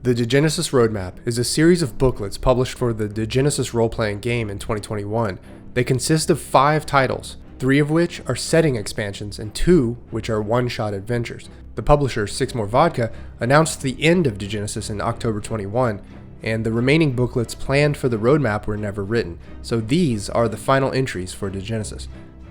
The Degenesis Roadmap is a series of booklets published for the Degenesis role-playing game in 2021. They consist of 5 titles, 3 of which are setting expansions and 2 which are one-shot adventures. The publisher, SixMoreVodka, announced the end of Degenesis in October 21, and the remaining booklets planned for the roadmap were never written, so these are the final entries for Degenesis.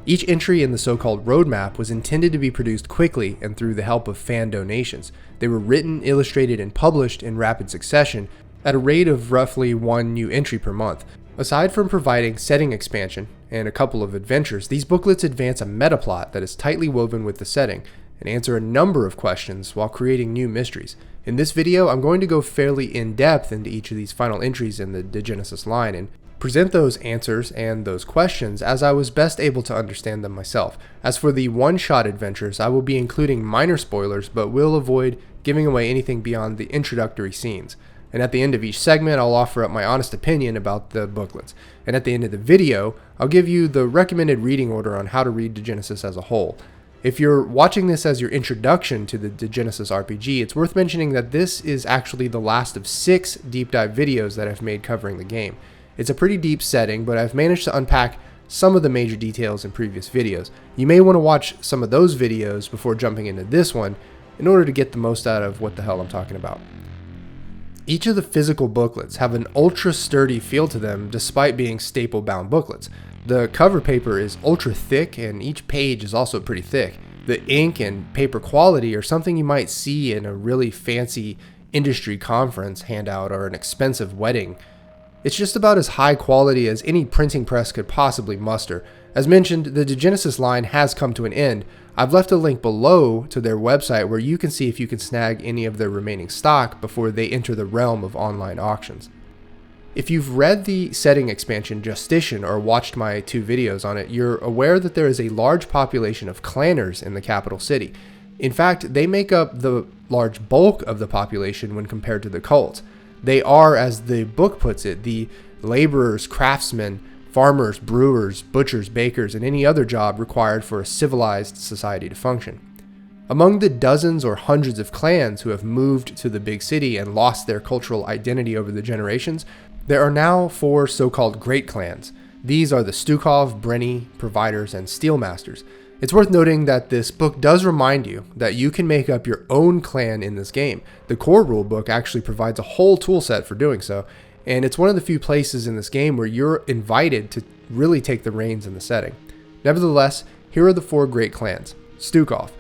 Each entry in the so-called roadmap was intended to be produced quickly and through the help of fan donations. They were written, illustrated, and published in rapid succession at a rate of roughly 1 new entry per month. Aside from providing setting expansion and a couple of adventures, these booklets advance a metaplot that is tightly woven with the setting and answer a number of questions while creating new mysteries. In this video, I'm going to go fairly in-depth into each of these final entries in the Degenesis line and present those answers and those questions as I was best able to understand them myself. As for the one-shot adventures, I will be including minor spoilers, but will avoid giving away anything beyond the introductory scenes. And at the end of each segment, I'll offer up my honest opinion about the booklets. And at the end of the video, I'll give you the recommended reading order on how to read Degenesis as a whole. If you're watching this as your introduction to the Degenesis RPG, it's worth mentioning that this is actually the last of 6 deep dive videos that I've made covering the game. It's a pretty deep setting, but I've managed to unpack some of the major details in previous videos. You may want to watch some of those videos before jumping into this one in order to get the most out of what the hell I'm talking about. Each of the physical booklets have an ultra sturdy feel to them despite being staple bound booklets. The cover paper is ultra thick and each page is also pretty thick. The ink and paper quality are something you might see in a really fancy industry conference handout or an expensive wedding. It's just about as high quality as any printing press could possibly muster. As mentioned, the Degenesis line has come to an end. I've left a link below to their website where you can see if you can snag any of their remaining stock before they enter the realm of online auctions. If you've read the setting expansion Justician or watched my 2 videos on it, you're aware that there is a large population of clanners in the capital city. In fact, they make up the large bulk of the population when compared to the cults. They are, as the book puts it, the laborers, craftsmen, farmers, brewers, butchers, bakers, and any other job required for a civilized society to function. Among the dozens or hundreds of clans who have moved to the big city and lost their cultural identity over the generations, there are now 4 so-called great clans. These are the Stukov, Brenny, Providers, and Steelmasters. It's worth noting that this book does remind you that you can make up your own clan in this game. The core rulebook actually provides a whole toolset for doing so, and it's one of the few places in this game where you're invited to really take the reins in the setting. Nevertheless, here are the 4 great clans. Stukov.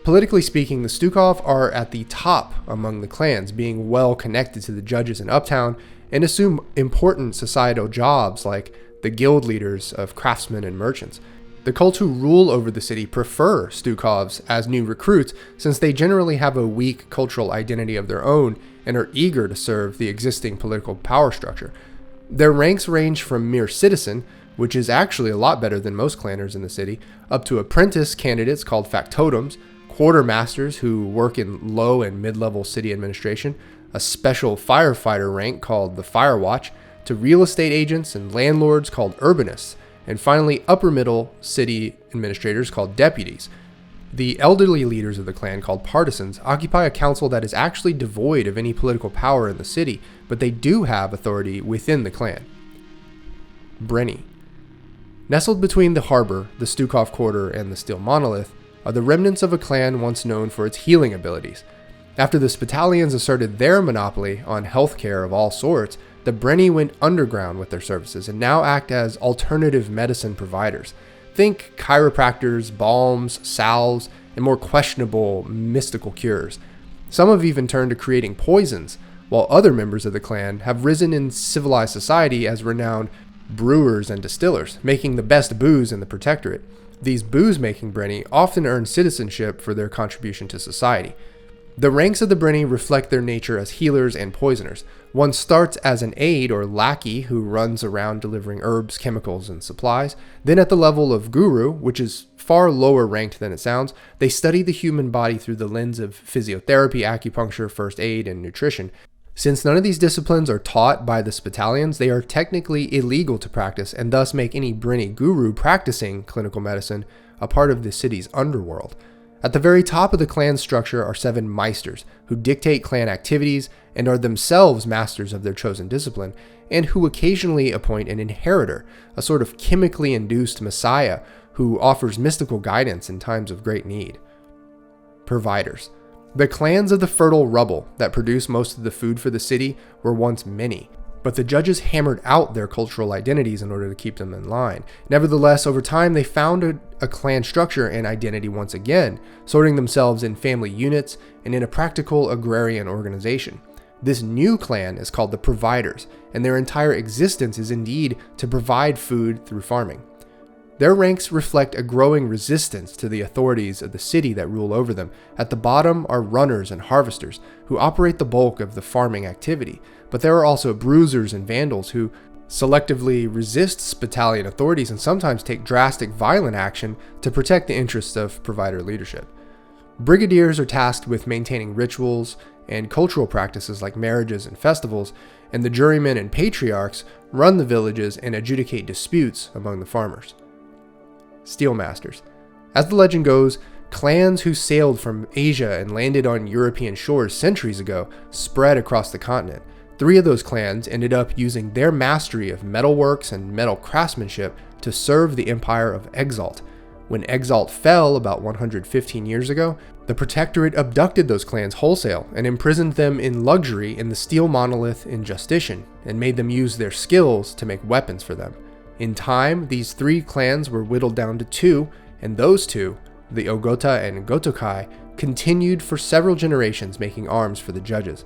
Politically speaking, the Stukov are at the top among the clans, being well connected to the judges in Uptown and assume important societal jobs like the guild leaders of craftsmen and merchants. The cults who rule over the city prefer Stukovs as new recruits since they generally have a weak cultural identity of their own and are eager to serve the existing political power structure. Their ranks range from mere citizen, which is actually a lot better than most clanners in the city, up to apprentice candidates called factotums, quartermasters who work in low and mid-level city administration, a special firefighter rank called the Firewatch, to real estate agents and landlords called urbanists, and finally upper middle city administrators called deputies. The elderly leaders of the clan, called partisans, occupy a council that is actually devoid of any political power in the city, but they do have authority within the clan. Brenny. Nestled between the harbor, the Stukov Quarter, and the Steel Monolith are the remnants of a clan once known for its healing abilities. After the Spitalians asserted their monopoly on healthcare of all sorts, the Brenny went underground with their services and now act as alternative medicine providers. Think chiropractors, balms, salves, and more questionable mystical cures. Some have even turned to creating poisons, while other members of the clan have risen in civilized society as renowned brewers and distillers, making the best booze in the Protectorate. These booze-making Brenny often earn citizenship for their contribution to society. The ranks of the Brenny reflect their nature as healers and poisoners. One starts as an aide or lackey who runs around delivering herbs, chemicals, and supplies. Then at the level of guru, which is far lower ranked than it sounds, they study the human body through the lens of physiotherapy, acupuncture, first aid, and nutrition. Since none of these disciplines are taught by the Spitalians, they are technically illegal to practice and thus make any Brenny guru practicing clinical medicine a part of the city's underworld. At the very top of the clan structure are 7 Meisters, who dictate clan activities and are themselves masters of their chosen discipline, and who occasionally appoint an inheritor, a sort of chemically induced messiah who offers mystical guidance in times of great need. Providers. The clans of the fertile rubble that produce most of the food for the city were once many, but the judges hammered out their cultural identities in order to keep them in line. Nevertheless, over time, they found a clan structure and identity once again, sorting themselves in family units and in a practical agrarian organization. This new clan is called the Providers, and their entire existence is indeed to provide food through farming. Their ranks reflect a growing resistance to the authorities of the city that rule over them. At the bottom are runners and harvesters, who operate the bulk of the farming activity, but there are also bruisers and vandals who selectively resist Spitalian authorities and sometimes take drastic violent action to protect the interests of provider leadership. Brigadiers are tasked with maintaining rituals and cultural practices like marriages and festivals, and the jurymen and patriarchs run the villages and adjudicate disputes among the farmers. Steelmasters. As the legend goes, clans who sailed from Asia and landed on European shores centuries ago spread across the continent. 3 of those clans ended up using their mastery of metalworks and metal craftsmanship to serve the empire of Exalt. When Exalt fell about 115 years ago, the Protectorate abducted those clans wholesale and imprisoned them in luxury in the steel monolith in Justitian, and made them use their skills to make weapons for them. In time, these 3 clans were whittled down to 2, and those 2, the Ogota and Gotokai, continued for several generations making arms for the judges.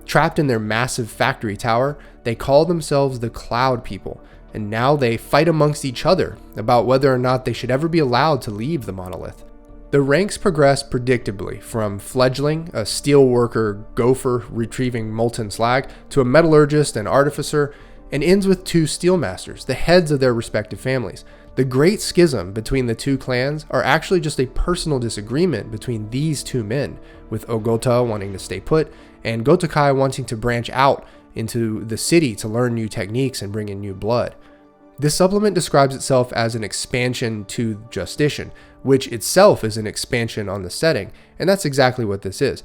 Trapped in their massive factory tower, they call themselves the Cloud People, and now they fight amongst each other about whether or not they should ever be allowed to leave the monolith. The ranks progress predictably from fledgling, a steel worker gopher retrieving molten slag, to a metallurgist and artificer, and ends with 2 steelmasters, the heads of their respective families. The great schism between the 2 clans are actually just a personal disagreement between these 2 men, with Ogota wanting to stay put, and Gotokai wanting to branch out into the city to learn new techniques and bring in new blood. This supplement describes itself as an expansion to Justitian, which itself is an expansion on the setting, and that's exactly what this is.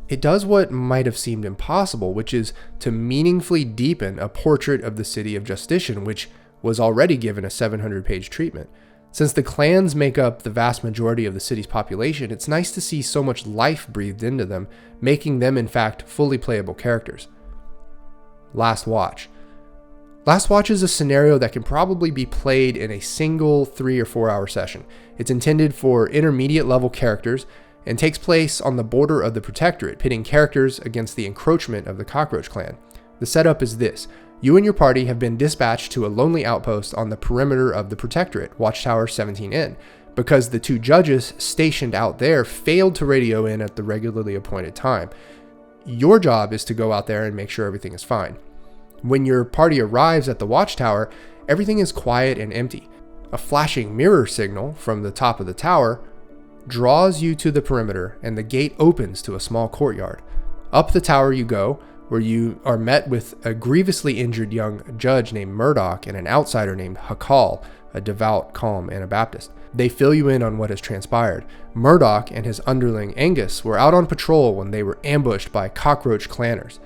It does what might have seemed impossible, which is to meaningfully deepen a portrait of the city of Justitian, which was already given a 700-page treatment. Since the clans make up the vast majority of the city's population, it's nice to see so much life breathed into them, making them in fact fully playable characters. Last Watch. Last Watch is a scenario that can probably be played in a single 3 or 4 hour session. It's intended for intermediate level characters and takes place on the border of the Protectorate, pitting characters against the encroachment of the Cockroach Clan. The setup is this. You and your party have been dispatched to a lonely outpost on the perimeter of the Protectorate, Watchtower 17N, because the 2 judges stationed out there failed to radio in at the regularly appointed time. Your job is to go out there and make sure everything is fine. When your party arrives at the Watchtower, everything is quiet and empty. A flashing mirror signal from the top of the tower draws you to the perimeter, and the gate opens to a small courtyard. Up the tower you go, where you are met with a grievously injured young judge named Moloch and an outsider named Hakal, a devout, calm Anabaptist. They fill you in on what has transpired. Moloch and his underling Angus were out on patrol when they were ambushed by cockroach clanners.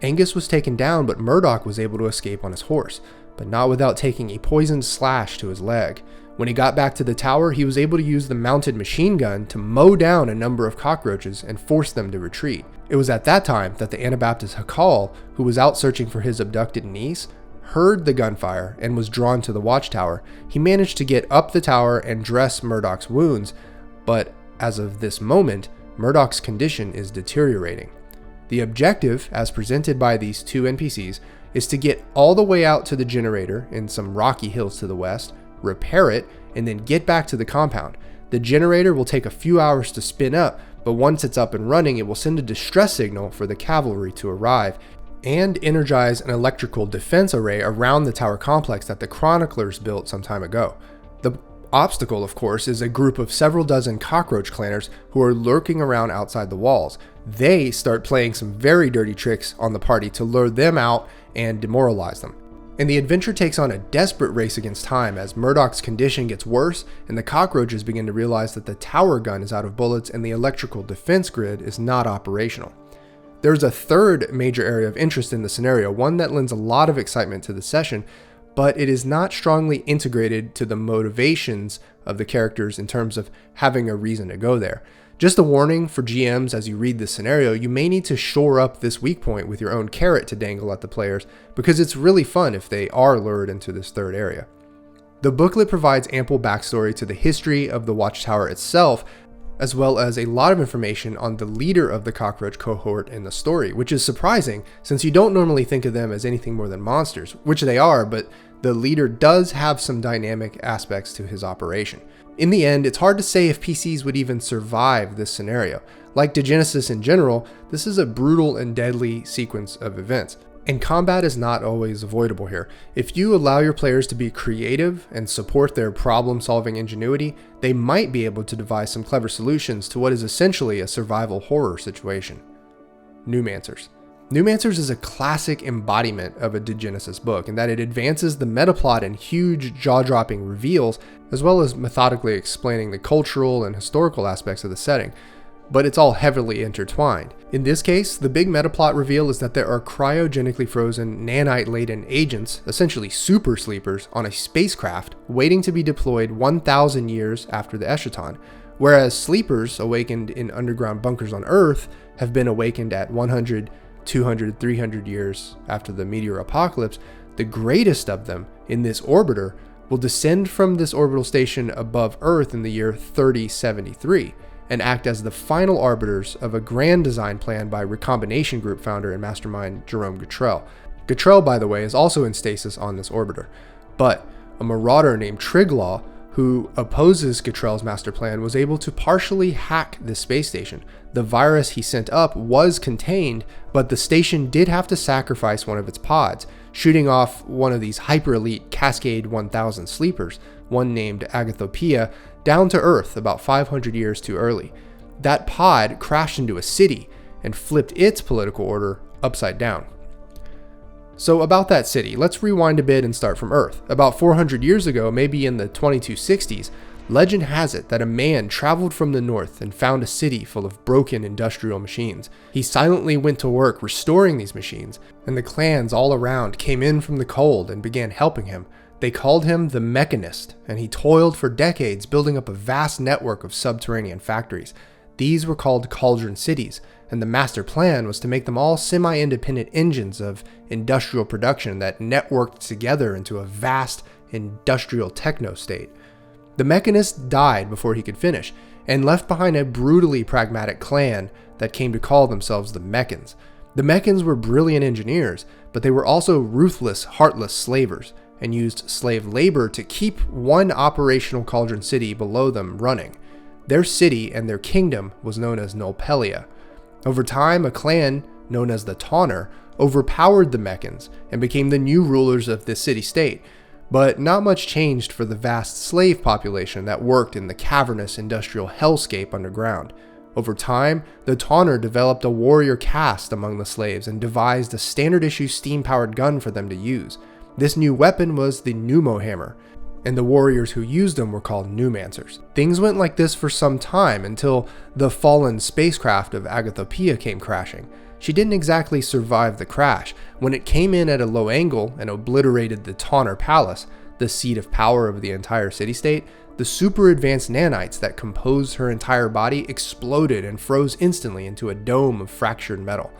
Angus was taken down, but Moloch was able to escape on his horse, but not without taking a poisoned slash to his leg. When he got back to the tower, he was able to use the mounted machine gun to mow down a number of cockroaches and force them to retreat. It was at that time that the Anabaptist Hakal, who was out searching for his abducted niece, heard the gunfire and was drawn to the Watchtower. He managed to get up the tower and dress Murdoch's wounds, but as of this moment, Murdoch's condition is deteriorating. The objective, as presented by these 2 NPCs, is to get all the way out to the generator in some rocky hills to the west, repair it, and then get back to the compound. The generator will take a few hours to spin up, but once it's up and running, it will send a distress signal for the cavalry to arrive and energize an electrical defense array around the tower complex that the chroniclers built some time ago. The obstacle, of course, is a group of several dozen cockroach clanners who are lurking around outside the walls. They start playing some very dirty tricks on the party to lure them out and demoralize them. And the adventure takes on a desperate race against time as Murdoch's condition gets worse and the cockroaches begin to realize that the tower gun is out of bullets and the electrical defense grid is not operational. There's a third major area of interest in the scenario, one that lends a lot of excitement to the session, but it is not strongly integrated to the motivations of the characters in terms of having a reason to go there. Just a warning for GMs as you read this scenario, you may need to shore up this weak point with your own carrot to dangle at the players, because it's really fun if they are lured into this third area. The booklet provides ample backstory to the history of the Watchtower itself, as well as a lot of information on the leader of the cockroach cohort in the story, which is surprising since you don't normally think of them as anything more than monsters, which they are, but the leader does have some dynamic aspects to his operation. In the end, it's hard to say if PCs would even survive this scenario. Like Degenesis in general, this is a brutal and deadly sequence of events, and combat is not always avoidable here. If you allow your players to be creative and support their problem-solving ingenuity, they might be able to devise some clever solutions to what is essentially a survival horror situation. Pneumancers. Pneumancers is a classic embodiment of a Degenesis book in that it advances the metaplot in huge, jaw-dropping reveals, as well as methodically explaining the cultural and historical aspects of the setting, but it's all heavily intertwined. In this case, the big metaplot reveal is that there are cryogenically frozen, nanite-laden agents, essentially super sleepers, on a spacecraft waiting to be deployed 1,000 years after the Eschaton, whereas sleepers awakened in underground bunkers on Earth have been awakened at 100, 200, 300 years after the meteor apocalypse. The greatest of them in this orbiter will descend from this orbital station above Earth in the year 3073 and act as the final arbiters of a grand design plan by Recombination Group founder and mastermind Jerome Gatrell. Gatrell, by the way, is also in stasis on this orbiter, but a marauder named Triglaw, who opposes Gatrell's master plan, was able to partially hack this space station. The virus he sent up was contained, but the station did have to sacrifice one of its pods, shooting off one of these hyper-elite Cascade 1000 sleepers, one named Agathopia, down to Earth about 500 years too early. That pod crashed into a city and flipped its political order upside down. So about that city, let's rewind a bit and start from Earth. About 400 years ago, maybe in the 2260s, legend has it that a man traveled from the north and found a city full of broken industrial machines. He silently went to work restoring these machines, and the clans all around came in from the cold and began helping him. They called him the Mechanist, and he toiled for decades building up a vast network of subterranean factories. These were called cauldron cities, and the master plan was to make them all semi-independent engines of industrial production that networked together into a vast industrial techno-state. The Mechanist died before he could finish, and left behind a brutally pragmatic clan that came to call themselves the Mechans. The Mechans were brilliant engineers, but they were also ruthless, heartless slavers, and used slave labor to keep one operational cauldron city below them running. Their city and their kingdom was known as Nulpelia. Over time, a clan known as the Tawner overpowered the Mechans and became the new rulers of this city-state, but not much changed for the vast slave population that worked in the cavernous industrial hellscape underground. Over time, the Tawner developed a warrior caste among the slaves and devised a standard-issue steam-powered gun for them to use. This new weapon was the Pneumohammer, and the warriors who used them were called Pneumancers. Things went like this for some time until the fallen spacecraft of Agathopia came crashing. She didn't exactly survive the crash. When it came in at a low angle and obliterated the Tawner Palace, the seat of power of the entire city-state, the super advanced nanites that composed her entire body exploded and froze instantly into a dome of fractured metal.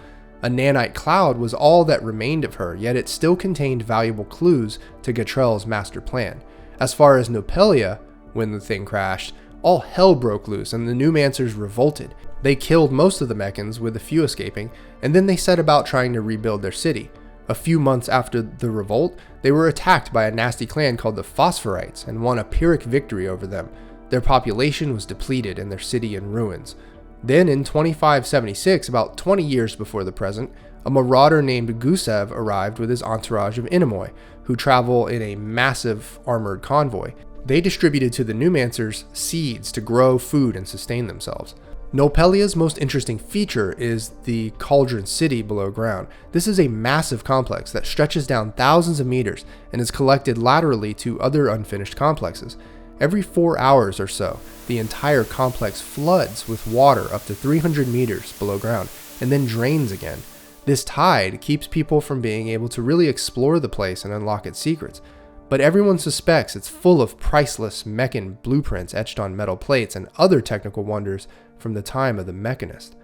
A nanite cloud was all that remained of her, yet it still contained valuable clues to Gatrell's master plan. As far as Nulpelia, when the thing crashed, all hell broke loose and the Pneumancers revolted. They killed most of the Mechans, with a few escaping, and then they set about trying to rebuild their city. A few months after the revolt, they were attacked by a nasty clan called the Phosphorites and won a Pyrrhic victory over them. Their population was depleted and their city in ruins. Then in 2576, about 20 years before the present, a marauder named Gusev arrived with his entourage of Inamoi, who travel in a massive armored convoy. They distributed to the Pneumancers seeds to grow food and sustain themselves. Nopelia's most interesting feature is the Cauldron City below ground. This is a massive complex that stretches down thousands of meters and is collected laterally to other unfinished complexes. Every 4 hours or so, the entire complex floods with water up to 300 meters below ground and then drains again. This tide keeps people from being able to really explore the place and unlock its secrets. But everyone suspects it's full of priceless Mechan blueprints etched on metal plates and other technical wonders from the time of the Mechanist.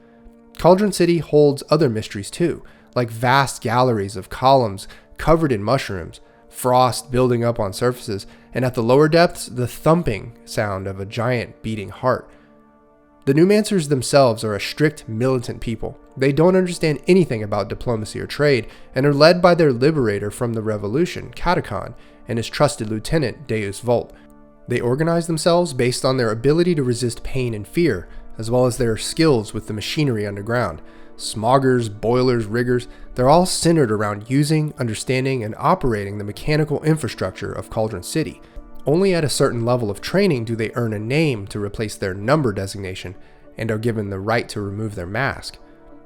Cauldron City holds other mysteries too, like vast galleries of columns covered in mushrooms, frost building up on surfaces, and at the lower depths, the thumping sound of a giant beating heart. The Pneumancers themselves are a strict militant people. They don't understand anything about diplomacy or trade, and are led by their liberator from the revolution, Catacon, and his trusted lieutenant, Deus Vult. They organize themselves based on their ability to resist pain and fear, as well as their skills with the machinery underground. Smoggers, boilers, riggers, they're all centered around using, understanding, and operating the mechanical infrastructure of Cauldron City. Only at a certain level of training do they earn a name to replace their number designation, and are given the right to remove their mask.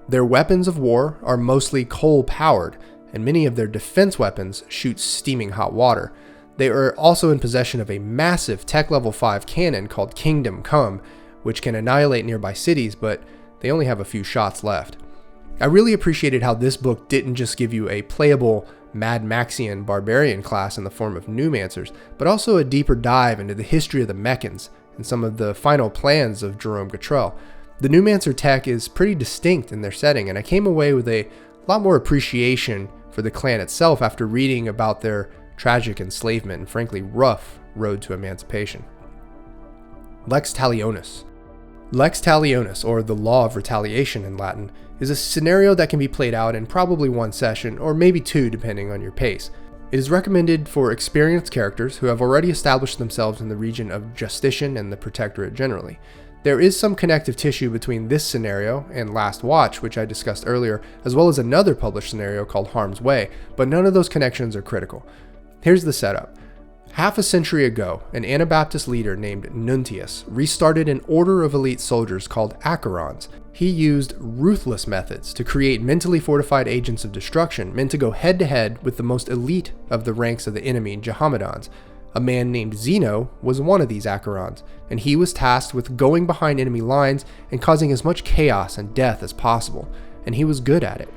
Their weapons of war are mostly coal-powered, and many of their defense weapons shoot steaming hot water. They are also in possession of a massive Tech Level 5 cannon called Kingdom Come, which can annihilate nearby cities, but they only have a few shots left. I really appreciated how this book didn't just give you a playable Mad Maxian barbarian class in the form of Pneumancers, but also a deeper dive into the history of the Mechans and some of the final plans of Jerome Gatrell. The Pneumancer tech is pretty distinct in their setting, and I came away with a lot more appreciation for the clan itself after reading about their tragic enslavement and frankly rough road to emancipation. Lex Talionis. Lex Talionis, or the Law of Retaliation in Latin, is a scenario that can be played out in probably one session, or maybe two depending on your pace. It is recommended for experienced characters who have already established themselves in the region of Justitian and the Protectorate generally. There is some connective tissue between this scenario and Last Watch, which I discussed earlier, as well as another published scenario called Harm's Way, but none of those connections are critical. Here's the setup. Half a century ago, an Anabaptist leader named Nuntius restarted an order of elite soldiers called Acherons. He used ruthless methods to create mentally fortified agents of destruction meant to go head-to-head with the most elite of the ranks of the enemy, Jehammadans. A man named Zeno was one of these Acherons, and he was tasked with going behind enemy lines and causing as much chaos and death as possible, and he was good at it.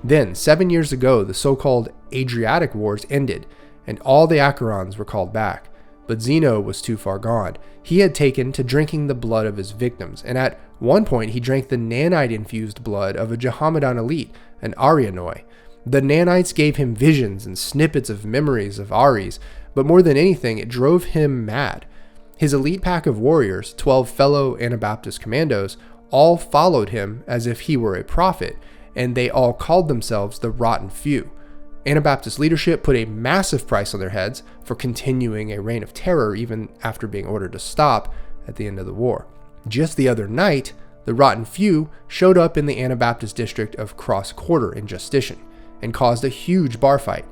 Then, 7 years ago, the so-called Adriatic Wars ended, and all the Acherons were called back. But Zeno was too far gone. He had taken to drinking the blood of his victims, and at one point he drank the nanite-infused blood of a Jehammadan elite, an Arianoi. The nanites gave him visions and snippets of memories of Ares, but more than anything, it drove him mad. His elite pack of warriors, 12 fellow Anabaptist commandos, all followed him as if he were a prophet, and they all called themselves the Rotten Few. Anabaptist leadership put a massive price on their heads for continuing a reign of terror even after being ordered to stop at the end of the war. Just the other night, the Rotten Few showed up in the Anabaptist district of Cross Quarter in Justitian and caused a huge bar fight.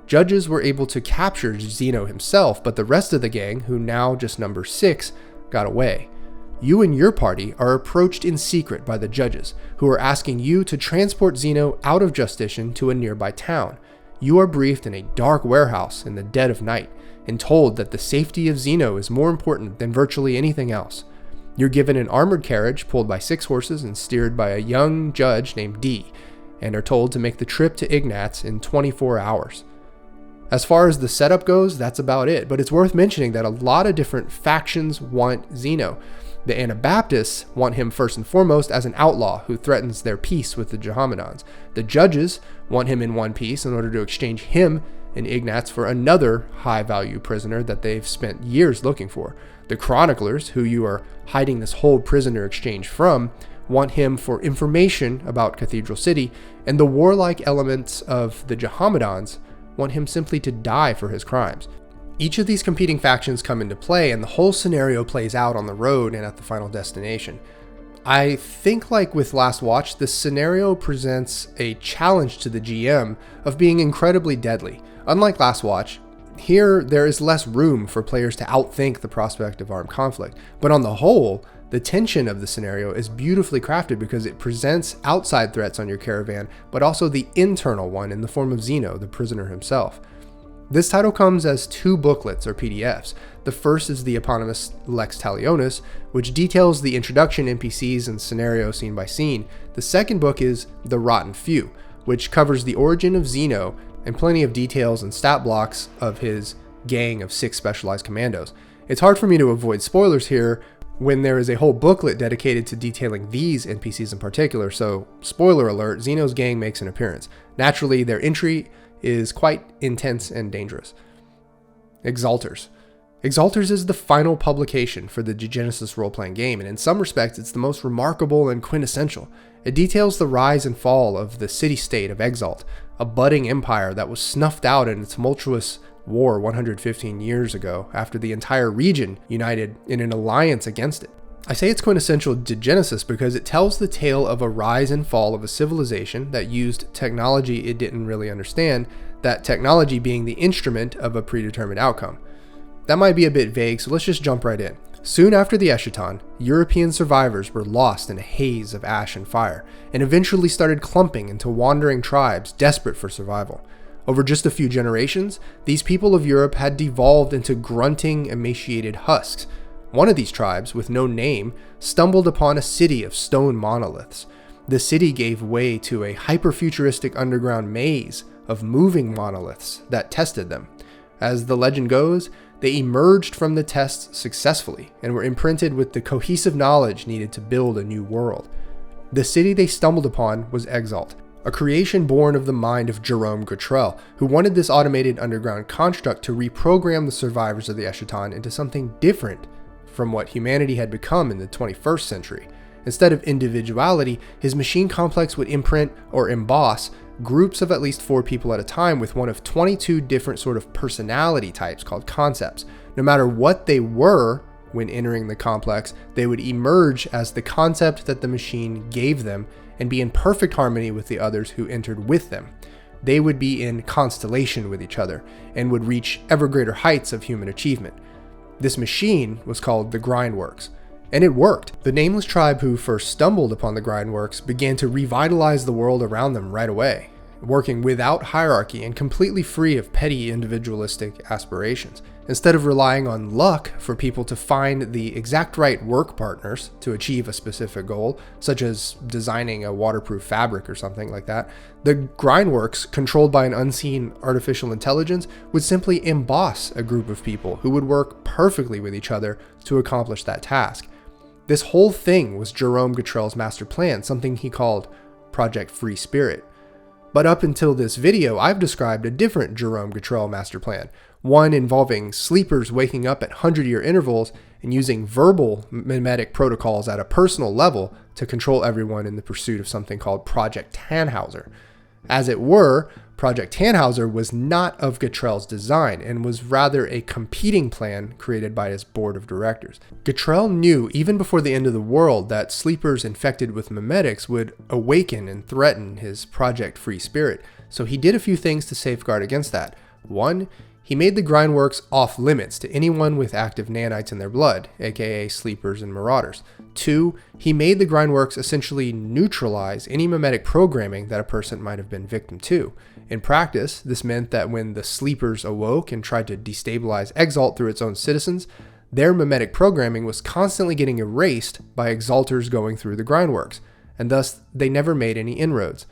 Judges were able to capture Zeno himself, but the rest of the gang, who now just number 6, got away. You and your party are approached in secret by the judges, who are asking you to transport Zeno out of Justitian to a nearby town. You are briefed in a dark warehouse in the dead of night and told that the safety of Zeno is more important than virtually anything else. You're given an armored carriage pulled by 6 horses and steered by a young judge named D, and are told to make the trip to Ignatz in 24 hours. As far as the setup goes, that's about it, but it's worth mentioning that a lot of different factions want Zeno. The Anabaptists want him first and foremost as an outlaw who threatens their peace with the Jehammadans. The judges want him in one piece in order to exchange him in Ignatz for another high-value prisoner that they've spent years looking for. The chroniclers, who you are hiding this whole prisoner exchange from, want him for information about Cathedral City, and the warlike elements of the Jehammadans want him simply to die for his crimes. Each of these competing factions come into play, and the whole scenario plays out on the road and at the final destination. I think, like with Last Watch, this scenario presents a challenge to the GM of being incredibly deadly. Unlike Last Watch, here there is less room for players to outthink the prospect of armed conflict, but on the whole, The tension of the scenario is beautifully crafted because it presents outside threats on your caravan, but also the internal one in the form of Zeno, the prisoner himself. This title comes as 2 booklets or PDFs. The first is the eponymous Lex Talionis, which details the introduction, NPCs, and scenario scene by scene. The second book is The Rotten Few, which covers the origin of Zeno and plenty of details and stat blocks of his gang of 6 specialized commandos. It's hard for me to avoid spoilers here when there is a whole booklet dedicated to detailing these NPCs in particular, so spoiler alert, Zeno's gang makes an appearance. Naturally, their entry is quite intense and dangerous. Exalters. Exalters is the final publication for the Degenesis role-playing game, and in some respects it's the most remarkable and quintessential. It details the rise and fall of the city-state of Exalt, a budding empire that was snuffed out in a tumultuous war 115 years ago after the entire region united in an alliance against it. I say it's quintessential Degenesis because it tells the tale of a rise and fall of a civilization that used technology it didn't really understand, that technology being the instrument of a predetermined outcome. That might be a bit vague, so let's just jump right in. Soon after the Eschaton, European survivors were lost in a haze of ash and fire, and eventually started clumping into wandering tribes desperate for survival. Over just a few generations, these people of Europe had devolved into grunting, emaciated husks. One of these tribes, with no name, stumbled upon a city of stone monoliths. The city gave way to a hyper-futuristic underground maze of moving monoliths that tested them. As the legend goes, they emerged from the tests successfully and were imprinted with the cohesive knowledge needed to build a new world. The city they stumbled upon was Exalt, a creation born of the mind of Jerome Gatrell, who wanted this automated underground construct to reprogram the survivors of the Eschaton into something different from what humanity had become in the 21st century. Instead of individuality, his machine complex would imprint or emboss groups of at least 4 people at a time with one of 22 different sort of personality types called concepts. No matter what they were when entering the complex, they would emerge as the concept that the machine gave them and be in perfect harmony with the others who entered with them. They would be in constellation with each other and would reach ever greater heights of human achievement. This machine was called the Grindworks, and it worked. The nameless tribe who first stumbled upon the Grindworks began to revitalize the world around them right away, working without hierarchy and completely free of petty individualistic aspirations. Instead of relying on luck for people to find the exact right work partners to achieve a specific goal, such as designing a waterproof fabric or something like that, the Grindworks, controlled by an unseen artificial intelligence, would simply emboss a group of people who would work perfectly with each other to accomplish that task. This whole thing was Jerome Gatrell's master plan, something he called Project Free Spirit. But up until this video, I've described a different Jerome Gatrell master plan, one involving sleepers waking up at 100-year intervals and using verbal mimetic protocols at a personal level to control everyone in the pursuit of something called Project Tannhauser. As it were, Project Tannhauser was not of Gatrell's design and was rather a competing plan created by his board of directors. Gatrell knew even before the end of the world that sleepers infected with mimetics would awaken and threaten his Project Free Spirit, so he did a few things to safeguard against that. 1. He made the Grindworks off limits to anyone with active nanites in their blood, aka sleepers and marauders. 2. He made the Grindworks essentially neutralize any mimetic programming that a person might have been victim to. In practice, this meant that when the sleepers awoke and tried to destabilize Exalt through its own citizens, their mimetic programming was constantly getting erased by Exalters going through the Grindworks, and thus they never made any inroads.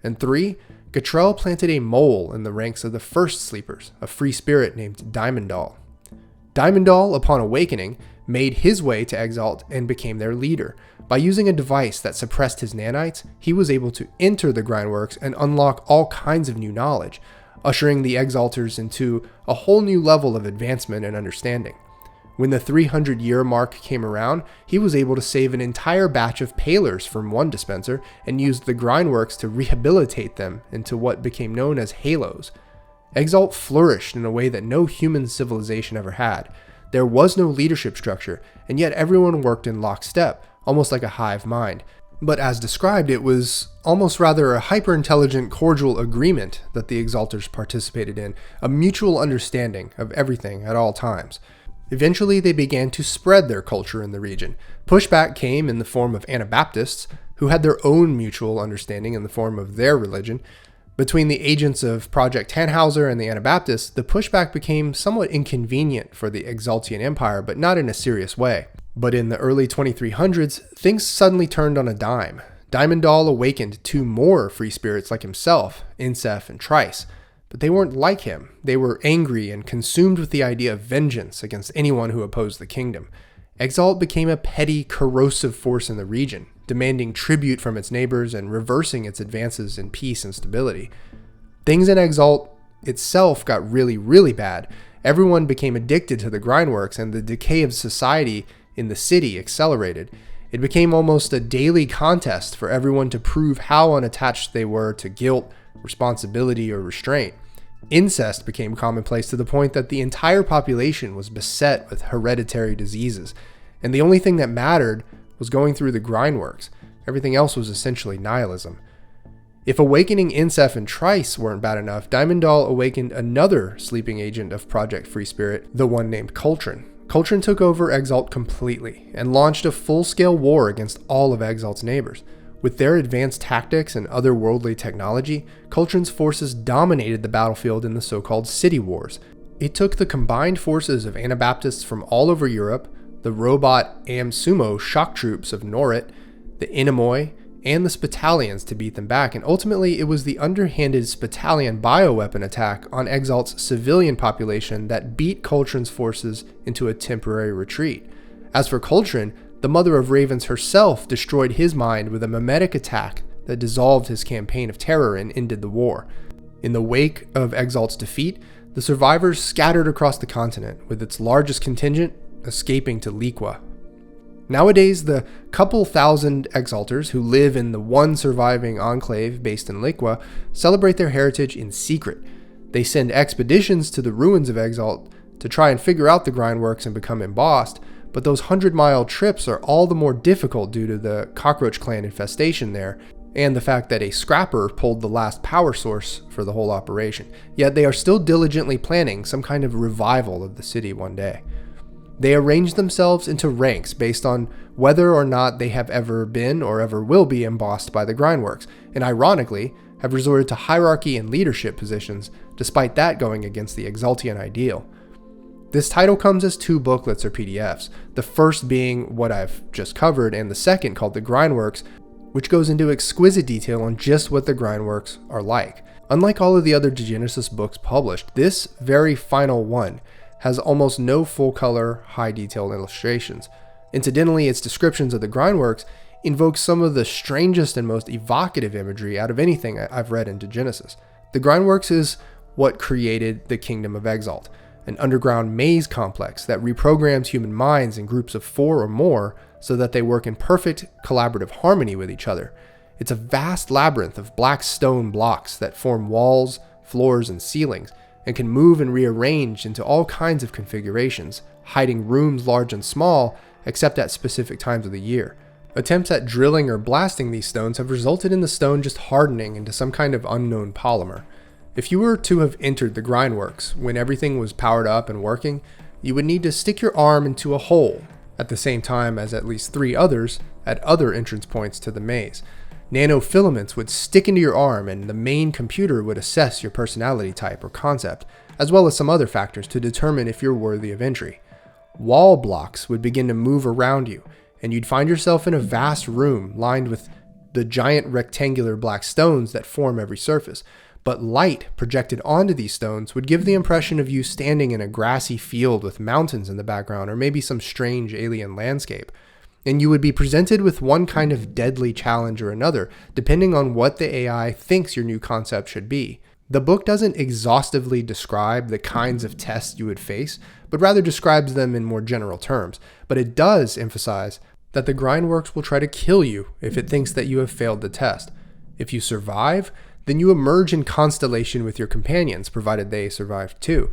And 3. Gatrell planted a mole in the ranks of the first sleepers, a free spirit named Diamondal. Diamondal, upon awakening, made his way to Exalt and became their leader. By using a device that suppressed his nanites, he was able to enter the Grindworks and unlock all kinds of new knowledge, ushering the Exalters into a whole new level of advancement and understanding. When the 300-year mark came around, he was able to save an entire batch of palers from one dispenser and used the Grindworks to rehabilitate them into what became known as halos. Exalt flourished in a way that no human civilization ever had. There was no leadership structure, and yet everyone worked in lockstep, almost like a hive mind. But as described, it was almost rather a hyper-intelligent, cordial agreement that the Exalters participated in, a mutual understanding of everything at all times. Eventually, they began to spread their culture in the region. Pushback came in the form of Anabaptists, who had their own mutual understanding in the form of their religion. Between the agents of Project Tannhauser and the Anabaptists, the pushback became somewhat inconvenient for the Exaltian Empire, but not in a serious way. But in the early 2300s, things suddenly turned on a dime. Diamondal awakened two more free spirits like himself, Insef and Trice. But they weren't like him. They were angry and consumed with the idea of vengeance against anyone who opposed the kingdom. Exalt became a petty, corrosive force in the region, demanding tribute from its neighbors and reversing its advances in peace and stability. Things in Exalt itself got really, really bad. Everyone became addicted to the grindworks, and the decay of society in the city accelerated. It became almost a daily contest for everyone to prove how unattached they were to guilt, responsibility, or restraint. Incest became commonplace to the point that the entire population was beset with hereditary diseases, and the only thing that mattered was going through the grindworks. Everything else was essentially nihilism. If awakening Insef and Trice weren't bad enough, Diamondal awakened another sleeping agent of Project Free Spirit, the one named Coltrane. Coltrane took over Exalt completely and launched a full-scale war against all of Exalt's neighbors. With their advanced tactics and otherworldly technology, Coltrane's forces dominated the battlefield in the so-called City Wars. It took the combined forces of Anabaptists from all over Europe, the robot Amsumo shock troops of Norit, the Inamoi, and the Spitalians to beat them back, and ultimately it was the underhanded Spitalian bioweapon attack on Exalt's civilian population that beat Coltrane's forces into a temporary retreat. As for Coltrane, the Mother of Ravens herself destroyed his mind with a mimetic attack that dissolved his campaign of terror and ended the war. In the wake of Exalt's defeat, the survivors scattered across the continent, with its largest contingent escaping to Liqua. Nowadays, the couple thousand Exalters who live in the one surviving enclave based in Liqua celebrate their heritage in secret. They send expeditions to the ruins of Exalt to try and figure out the grindworks and become embossed, but those 100-mile trips are all the more difficult due to the cockroach clan infestation there, and the fact that a scrapper pulled the last power source for the whole operation. Yet they are still diligently planning some kind of revival of the city one day. They arrange themselves into ranks based on whether or not they have ever been or ever will be embossed by the grindworks, and ironically, have resorted to hierarchy and leadership positions, despite that going against the Exaltian ideal. This title comes as 2 booklets or PDFs, the first being what I've just covered, and the second called The Grindworks, which goes into exquisite detail on just what the grindworks are like. Unlike all of the other Degenesis books published, this very final one has almost no full-color, high-detail illustrations. Incidentally, its descriptions of the grindworks invoke some of the strangest and most evocative imagery out of anything I've read in Degenesis. The grindworks is what created the Kingdom of Exalt, an underground maze complex that reprograms human minds in groups of 4 or more so that they work in perfect collaborative harmony with each other. It's a vast labyrinth of black stone blocks that form walls, floors, and ceilings, and can move and rearrange into all kinds of configurations, hiding rooms large and small, except at specific times of the year. Attempts at drilling or blasting these stones have resulted in the stone just hardening into some kind of unknown polymer. If you were to have entered the grindworks when everything was powered up and working, you would need to stick your arm into a hole, at the same time as at least 3 others at other entrance points to the maze. Nanofilaments would stick into your arm, and the main computer would assess your personality type or concept, as well as some other factors to determine if you're worthy of entry. Wall blocks would begin to move around you, and you'd find yourself in a vast room lined with the giant rectangular black stones that form every surface. But light projected onto these stones would give the impression of you standing in a grassy field with mountains in the background, or maybe some strange alien landscape. And you would be presented with one kind of deadly challenge or another, depending on what the AI thinks your new concept should be. The book doesn't exhaustively describe the kinds of tests you would face, but rather describes them in more general terms. But it does emphasize that the grindworks will try to kill you if it thinks that you have failed the test. If you survive, then you emerge in constellation with your companions, provided they survive too.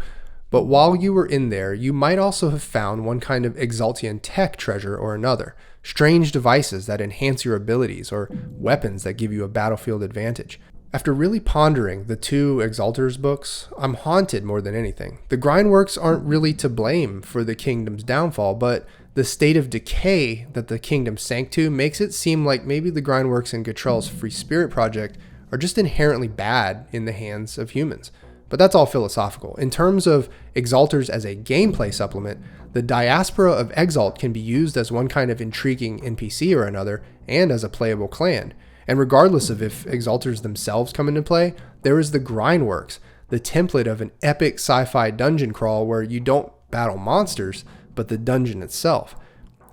But while you were in there, you might also have found one kind of Exaltian tech treasure or another, strange devices that enhance your abilities, or weapons that give you a battlefield advantage. After really pondering the two Exalters books, I'm haunted more than anything. The Grindworks aren't really to blame for the kingdom's downfall, but the state of decay that the kingdom sank to makes it seem like maybe the Grindworks and Gatrell's Free Spirit project are just inherently bad in the hands of humans. But that's all philosophical. In terms of Exalters as a gameplay supplement, the diaspora of Exalt can be used as one kind of intriguing NPC or another, and as a playable clan. And regardless of if Exalters themselves come into play, there is the Grindworks, the template of an epic sci-fi dungeon crawl where you don't battle monsters, but the dungeon itself.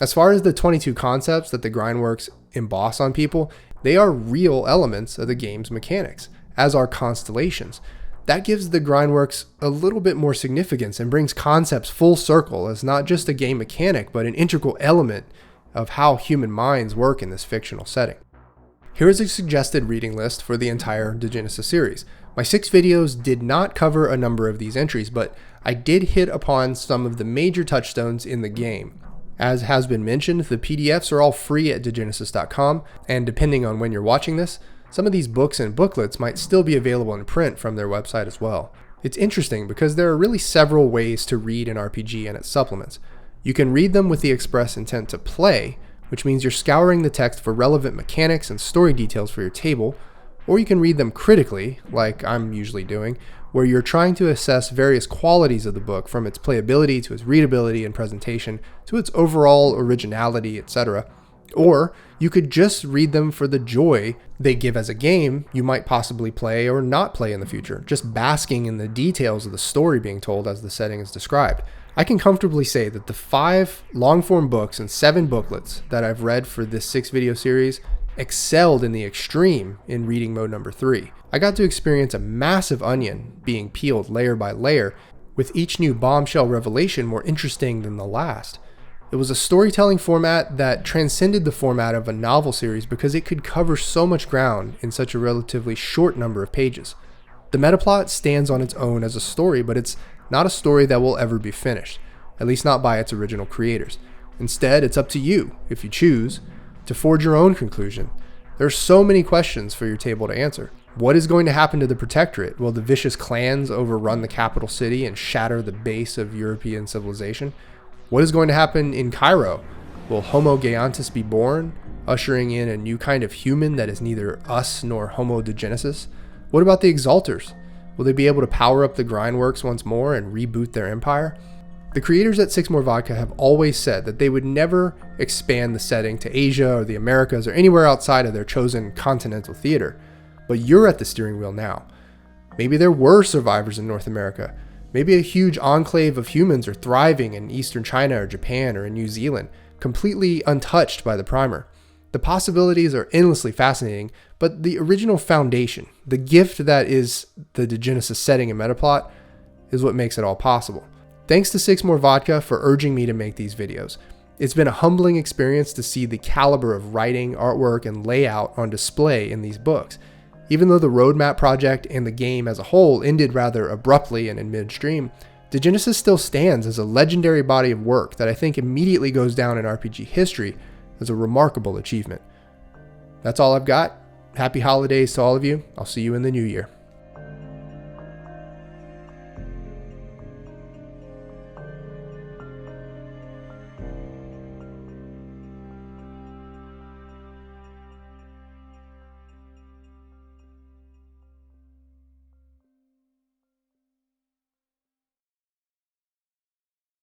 As far as the 22 concepts that the Grindworks emboss on people, they are real elements of the game's mechanics, as are constellations. That gives the Grindworks a little bit more significance and brings concepts full circle as not just a game mechanic, but an integral element of how human minds work in this fictional setting. Here is a suggested reading list for the entire Degenesis series. My 6 videos did not cover a number of these entries, but I did hit upon some of the major touchstones in the game. As has been mentioned, the PDFs are all free at Degenesis.com, and depending on when you're watching this, some of these books and booklets might still be available in print from their website as well. It's interesting because there are really several ways to read an RPG and its supplements. You can read them with the express intent to play, which means you're scouring the text for relevant mechanics and story details for your table, or you can read them critically, like I'm usually doing, where you're trying to assess various qualities of the book, from its playability to its readability and presentation to its overall originality, etc. Or you could just read them for the joy they give as a game you might possibly play or not play in the future, just basking in the details of the story being told as the setting is described. I can comfortably say that the 5 long-form books and 7 booklets that I've read for this 6 video series excelled in the extreme in reading mode number 3. I got to experience a massive onion being peeled layer by layer, with each new bombshell revelation more interesting than the last. It was a storytelling format that transcended the format of a novel series because it could cover so much ground in such a relatively short number of pages. The metaplot stands on its own as a story, but it's not a story that will ever be finished, at least not by its original creators. Instead, it's up to you, if you choose, to forge your own conclusion. There are so many questions for your table to answer. What is going to happen to the Protectorate? Will the vicious clans overrun the capital city and shatter the base of European civilization? What is going to happen in Cairo? Will Homo Geontis be born, ushering in a new kind of human that is neither us nor Homo Degenesis? What about the Exalters? Will they be able to power up the Grindworks once more and reboot their empire? The creators at SixMoreVodka have always said that they would never expand the setting to Asia or the Americas or anywhere outside of their chosen continental theater. But you're at the steering wheel now. Maybe there were survivors in North America. Maybe a huge enclave of humans are thriving in Eastern China or Japan or in New Zealand, completely untouched by the primer. The possibilities are endlessly fascinating, but the original foundation, the gift that is the Degenesis setting and metaplot, is what makes it all possible. Thanks to SixMoreVodka for urging me to make these videos. It's been a humbling experience to see the caliber of writing, artwork, and layout on display in these books. Even though the roadmap project and the game as a whole ended rather abruptly and in midstream, Degenesis still stands as a legendary body of work that I think immediately goes down in RPG history as a remarkable achievement. That's all I've got. Happy holidays to all of you. I'll see you in the new year.